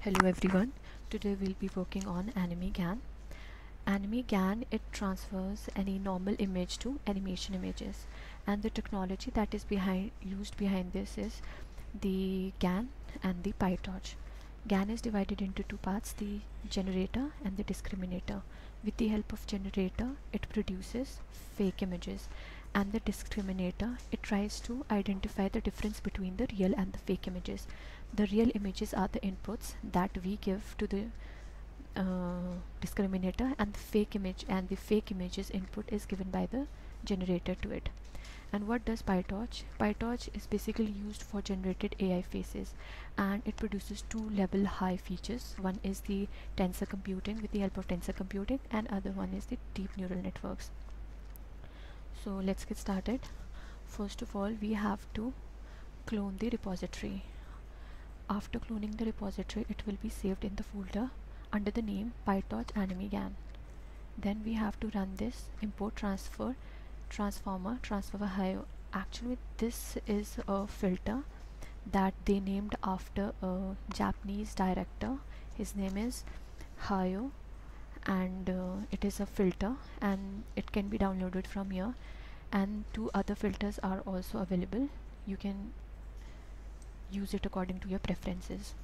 Hello everyone. Today we'll be working on anime GAN. Anime GAN, it transfers any normal image to animation images, and the technology that is used behind this is the GAN and the PyTorch. GAN is divided into two parts, the generator and the discriminator. With the help of generator, it produces fake images, and the discriminator, it tries to identify the difference between the real and the fake images. The real images are the inputs that we give to the discriminator, and the fake images input is given by the generator to it. And what does PyTorch? PyTorch is basically used for generated AI faces, and it produces two level high features. One is the tensor computing with the help of tensor computing, and other one is the deep neural networks. So let's get started. First of all, we have to clone the repository. After cloning the repository, it will be saved in the folder under the name PyTorch Anime GAN. Then we have to run this import transformer high. Actually, this is a filter that they named after a Japanese director. His name is Hayo, and it is a filter, and it can be downloaded from here. And two other filters are also available. You can use it according to your preferences.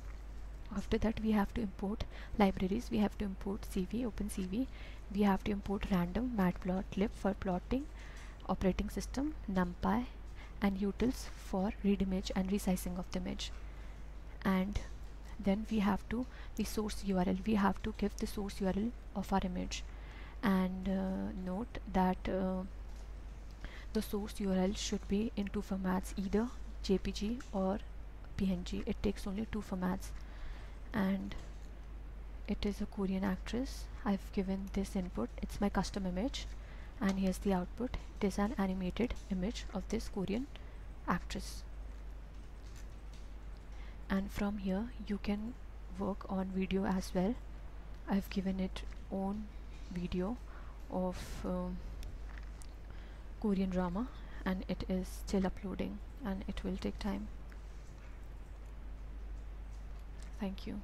After that, we have to import libraries. We have to import CV, OpenCV. We have to import random, matplotlib for plotting, operating system, numpy, and utils for read image and resizing of the image. And then we have to the source URL. We have to give the source URL of our image. And note that the source URL should be in two formats, either JPG or PNG. It takes only two formats. And it is a Korean actress. I've given this input. It's my custom image, and here's the output. It is an animated image of this Korean actress. And from here you can work on video as well. I've given it own video of Korean drama, and it is still uploading, and it will take time. Thank you.